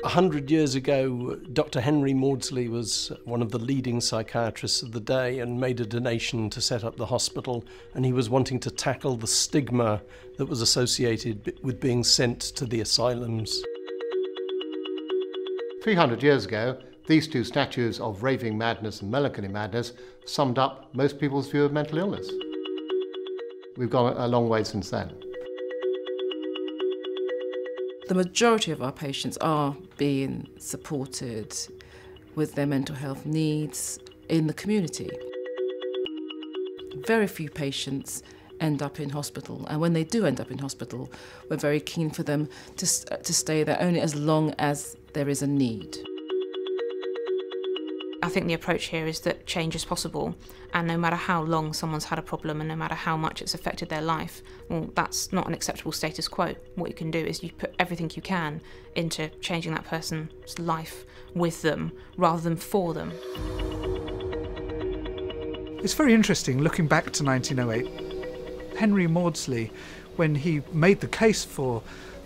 100 years ago, Dr. Henry Maudsley was one of the leading psychiatrists of the day and made a donation to set up the hospital, and he was wanting to tackle the stigma that was associated with being sent to the asylums. 300 years ago, these two statues of raving madness and melancholy madness summed up most people's view of mental illness. We've gone a long way since then. The majority of our patients are being supported with their mental health needs in the community. Very few patients end up in hospital, and when they do end up in hospital, we're very keen for them to stay there only as long as there is a need. I think the approach here is that change is possible, and no matter how long someone's had a problem and no matter how much it's affected their life, well, that's not an acceptable status quo. What you can do is you put everything you can into changing that person's life with them rather than for them. It's very interesting looking back to 1908. Henry Maudsley, when he made the case for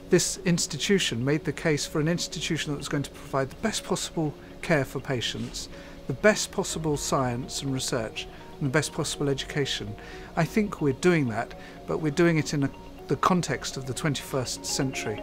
this institution, made the case for an institution that was going to provide the best possible care for patients, the best possible science and research, and the best possible education. I think we're doing that, but we're doing it in the context of the 21st century.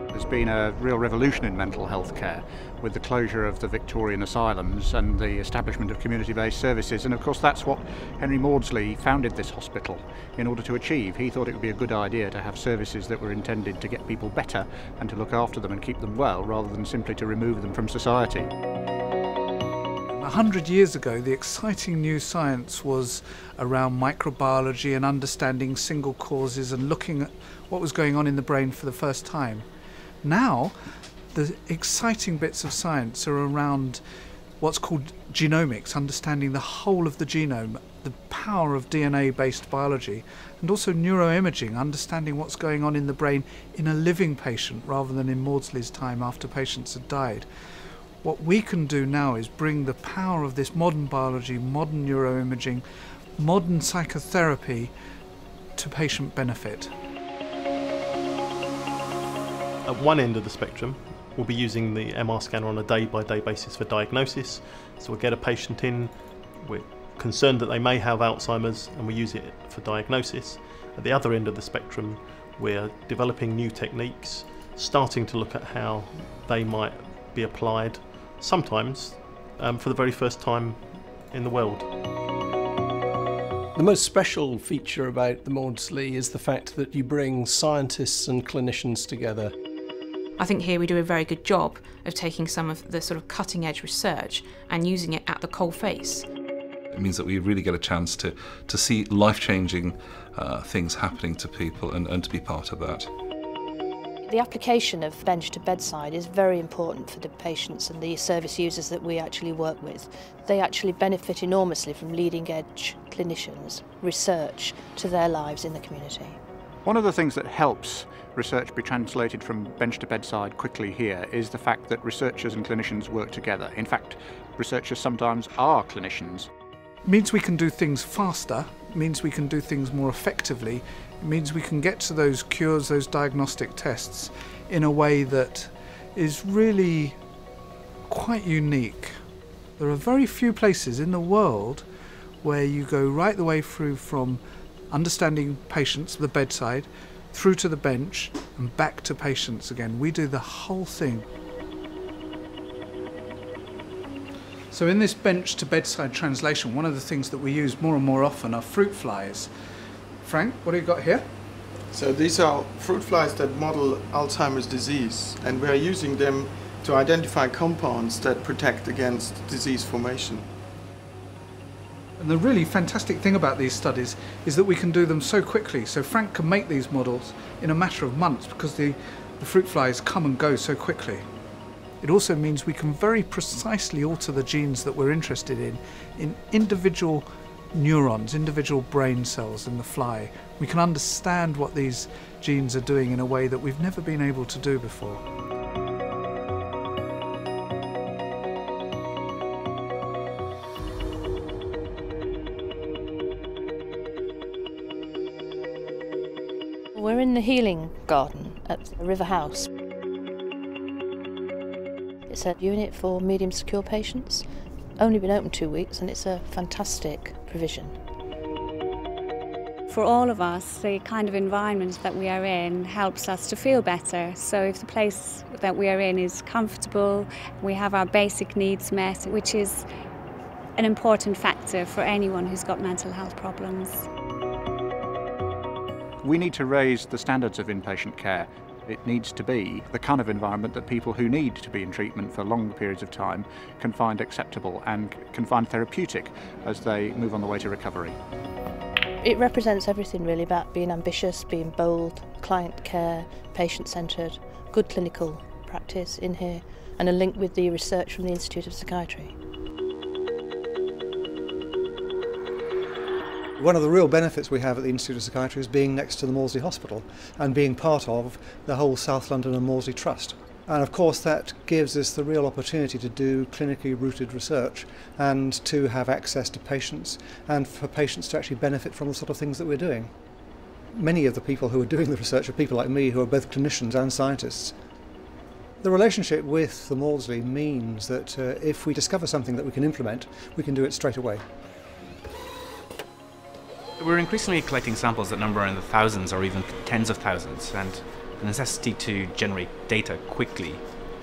There's been a real revolution in mental health care with the closure of the Victorian asylums and the establishment of community-based services, and of course that's what Henry Maudsley founded this hospital in order to achieve. He thought it would be a good idea to have services that were intended to get people better and to look after them and keep them well, rather than simply to remove them from society. 100 years ago, the exciting new science was around microbiology and understanding single causes and looking at what was going on in the brain for the first time. Now, the exciting bits of science are around what's called genomics, understanding the whole of the genome, the power of DNA-based biology, and also neuroimaging, understanding what's going on in the brain in a living patient rather than in Maudsley's time after patients had died. What we can do now is bring the power of this modern biology, modern neuroimaging, modern psychotherapy to patient benefit. At one end of the spectrum, we'll be using the MR scanner on a day-by-day basis for diagnosis. So we'll get a patient in, we're concerned that they may have Alzheimer's, and we use it for diagnosis. At the other end of the spectrum, we're developing new techniques, starting to look at how they might be applied, sometimes for the very first time in the world. The most special feature about the Maudsley is the fact that you bring scientists and clinicians together. I think here we do a very good job of taking some of the sort of cutting edge research and using it at the coalface. It means that we really get a chance to see life-changing things happening to people and to be part of that. The application of bench to bedside is very important for the patients and the service users that we actually work with. They actually benefit enormously from leading edge clinicians' research to their lives in the community. One of the things that helps research be translated from bench to bedside quickly here is the fact that researchers and clinicians work together. In fact, researchers sometimes are clinicians. It means we can do things faster, it means we can do things more effectively, it means we can get to those cures, those diagnostic tests in a way that is really quite unique. There are very few places in the world where you go right the way through from understanding patients, the bedside, through to the bench and back to patients again. We do the whole thing. So in this bench to bedside translation, one of the things that we use more and more often are fruit flies. Frank, what have you got here? So these are fruit flies that model Alzheimer's disease, and we are using them to identify compounds that protect against disease formation. And the really fantastic thing about these studies is that we can do them so quickly. So Frank can make these models in a matter of months because the fruit flies come and go so quickly. It also means we can very precisely alter the genes that we're interested in individual neurons, individual brain cells in the fly. We can understand what these genes are doing in a way that we've never been able to do before. We're in the healing garden at the River House. It's a unit for medium secure patients. Only been open 2 weeks and it's a fantastic provision. For all of us, the kind of environment that we are in helps us to feel better. So if the place that we are in is comfortable, we have our basic needs met, which is an important factor for anyone who's got mental health problems. We need to raise the standards of inpatient care. It needs to be the kind of environment that people who need to be in treatment for long periods of time can find acceptable and can find therapeutic as they move on the way to recovery. It represents everything really about being ambitious, being bold, client care, patient-centred, good clinical practice in here, and a link with the research from the Institute of Psychiatry. One of the real benefits we have at the Institute of Psychiatry is being next to the Maudsley Hospital and being part of the whole South London and Maudsley Trust. And of course that gives us the real opportunity to do clinically rooted research and to have access to patients and for patients to actually benefit from the sort of things that we're doing. Many of the people who are doing the research are people like me who are both clinicians and scientists. The relationship with the Maudsley means that if we discover something that we can implement, we can do it straight away. We're increasingly collecting samples that number in the thousands or even tens of thousands, and the necessity to generate data quickly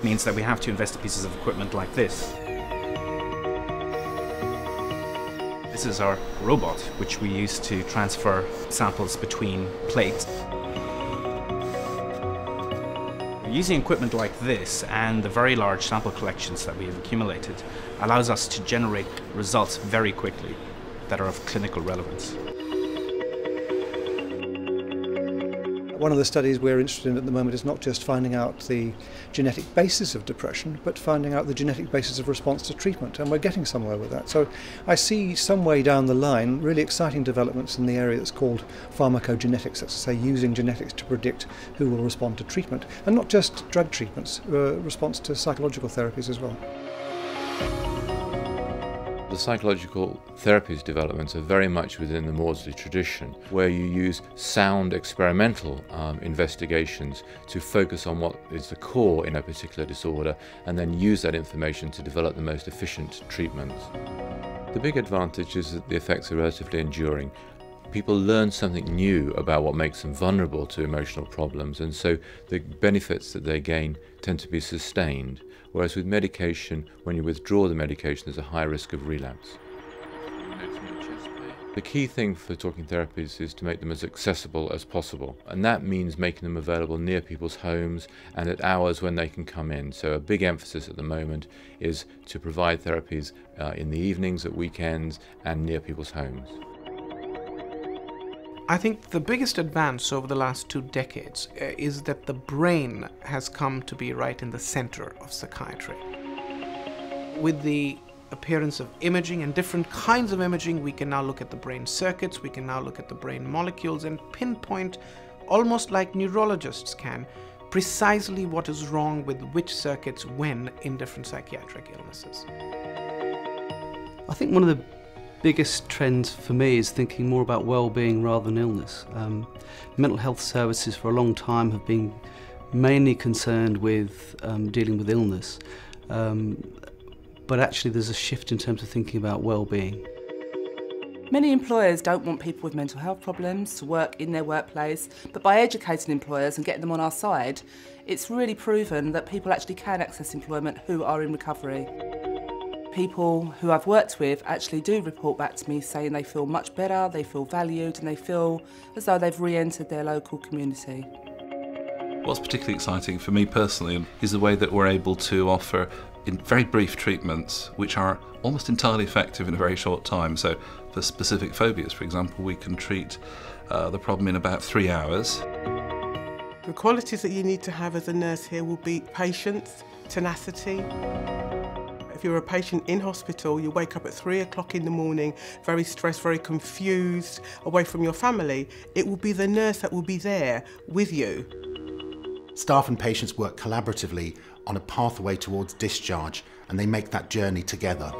means that we have to invest in pieces of equipment like this. This is our robot, which we use to transfer samples between plates. Using equipment like this and the very large sample collections that we have accumulated allows us to generate results very quickly that are of clinical relevance. One of the studies we're interested in at the moment is not just finding out the genetic basis of depression, but finding out the genetic basis of response to treatment, and we're getting somewhere with that. So I see some way down the line really exciting developments in the area that's called pharmacogenetics, that's to say using genetics to predict who will respond to treatment, and not just drug treatments, response to psychological therapies as well. The psychological therapies developments are very much within the Maudsley tradition, where you use sound experimental investigations to focus on what is the core in a particular disorder and then use that information to develop the most efficient treatments. The big advantage is that the effects are relatively enduring. People learn something new about what makes them vulnerable to emotional problems, and so the benefits that they gain tend to be sustained. Whereas with medication, when you withdraw the medication, there's a high risk of relapse. The key thing for talking therapies is to make them as accessible as possible, and that means making them available near people's homes and at hours when they can come in. So a big emphasis at the moment is to provide therapies in the evenings, at weekends, and near people's homes. I think the biggest advance over the last 2 decades is that the brain has come to be right in the center of psychiatry. With the appearance of imaging and different kinds of imaging, we can now look at the brain circuits, we can now look at the brain molecules and pinpoint, almost like neurologists can, precisely what is wrong with which circuits when in different psychiatric illnesses. I think one of the biggest trend for me is thinking more about well-being rather than illness. Mental health services for a long time have been mainly concerned with dealing with illness, but actually there's a shift in terms of thinking about well-being. Many employers don't want people with mental health problems to work in their workplace, but by educating employers and getting them on our side, it's really proven that people actually can access employment who are in recovery. People who I've worked with actually do report back to me saying they feel much better, they feel valued, and they feel as though they've re-entered their local community. What's particularly exciting for me personally is the way that we're able to offer in very brief treatments which are almost entirely effective in a very short time. So for specific phobias, for example, we can treat the problem in about 3 hours. The qualities that you need to have as a nurse here will be patience, tenacity. If you're a patient in hospital, you wake up at 3 o'clock in the morning, very stressed, very confused, away from your family, it will be the nurse that will be there with you. Staff and patients work collaboratively on a pathway towards discharge, and they make that journey together.